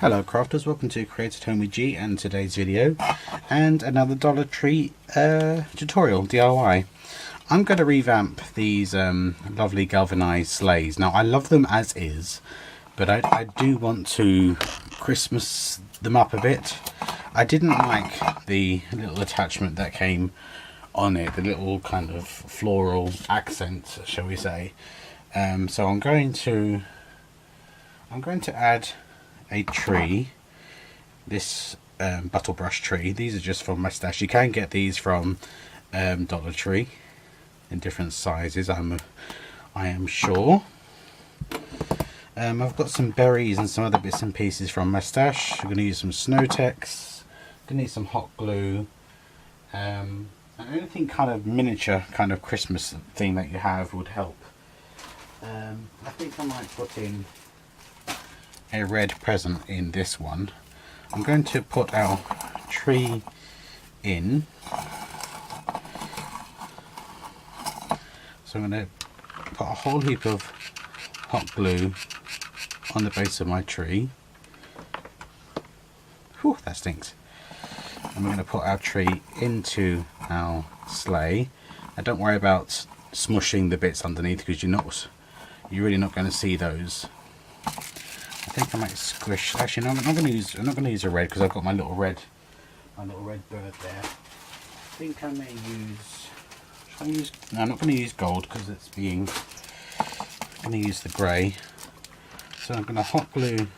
Hello crafters, welcome to Created Home with G and today's video and another Dollar Tree tutorial DIY. I'm going to revamp these lovely galvanized sleighs. Now I love them as is, but I do want to Christmas them up a bit. I didn't like the little attachment that came on it, the little kind of floral accent, shall we say. So I'm going to add a tree, this bottle brush tree. These are just from my stash. You can get these from Dollar Tree in different sizes, I am sure. I've got some berries and some other bits and pieces from my stash. I'm going to use some Snow-Tex, going to need some hot glue, and anything kind of miniature kind of Christmas thing that you have would help. I think I might put in a red present in this one. I'm going to put our tree in. So I'm going to put a whole heap of hot glue on the base of my tree. Whew, that stinks. And we're going to put our tree into our sleigh. Now don't worry about smushing the bits underneath, because you're really not going to see those. I think I might squish. Actually, no, I'm not going to use a red, because I've got my little red bird there. I think I may use. No, I'm not going to use gold because it's being. I'm going to use the grey. So I'm going to hot glue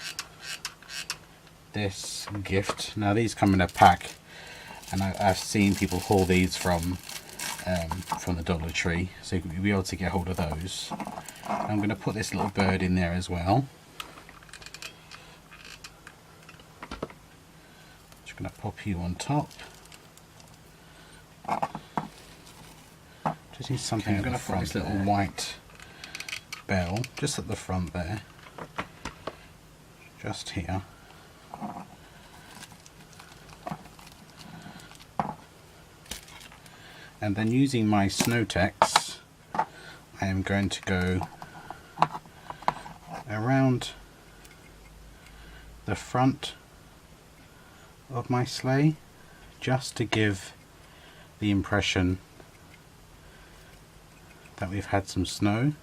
this gift. Now these come in a pack, and I've seen people haul these from the Dollar Tree, so you'll be able to get hold of those. I'm going to put this little bird in there as well. Going to pop you on top. Just need something. I'm going to put this little white bell just at the front there, just here. And then using my Snow-Tex, I am going to go around the front of my sleigh, just to give the impression that we've had some snow.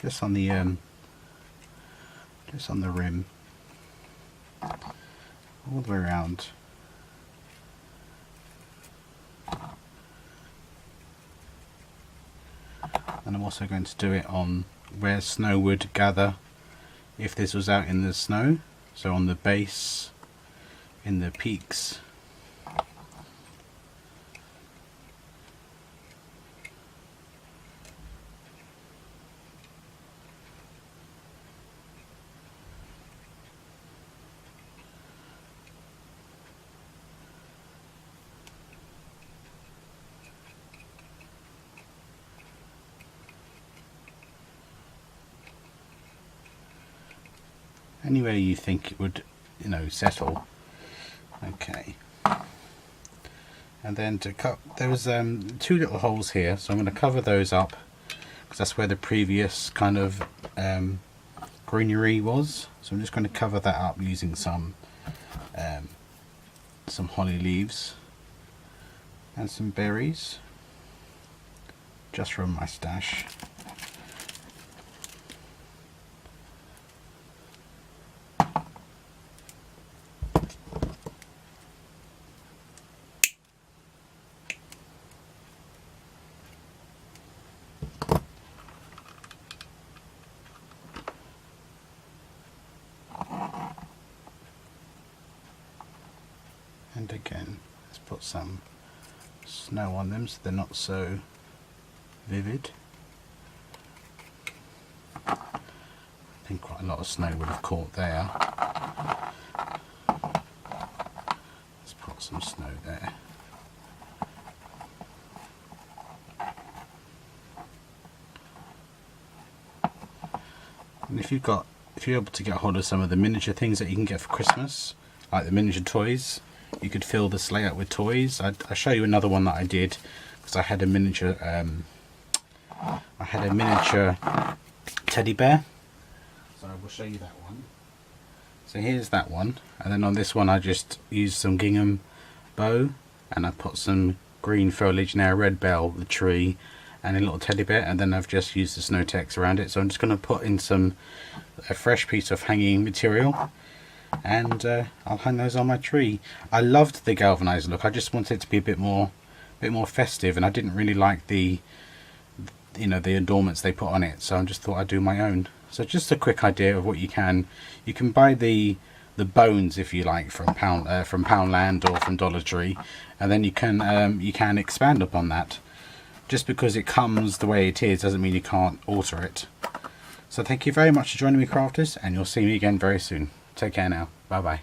Just on the rim, all the way around. And I'm also going to do it on where snow would gather if this was out in the snow, so on the base, in the peaks. Anywhere you think it would, settle. Okay. And then to cut, there was two little holes here, so I'm going to cover those up, because that's where the previous kind of greenery was. So I'm just going to cover that up using some holly leaves and some berries, just from my stash. And again, let's put some snow on them so they're not so vivid. I think quite a lot of snow would have caught there. Let's put some snow there. And if you're able to get hold of some of the miniature things that you can get for Christmas, like the miniature toys, you could fill the sleigh up with toys. I'll show you another one that I did because I had a miniature teddy bear. So I will show you that one. So here's that one, and then on this one I just used some gingham bow, and I put some green foliage, now red bell, the tree, and a little teddy bear, and then I've just used the snow text around it. So I'm just going to put in a fresh piece of hanging material, and I'll hang those on my tree. I loved the galvanized look. I just wanted it to be a bit more festive, and I didn't really like the the adornments they put on it, so I just thought I'd do my own. So just a quick idea of what you can buy the bones, if you like, from Poundland or from Dollar Tree, and then you can expand upon that. Just because it comes the way it is doesn't mean you can't alter it. So thank you very much for joining me, crafters, and you'll see me again very soon. Take care now. Bye bye.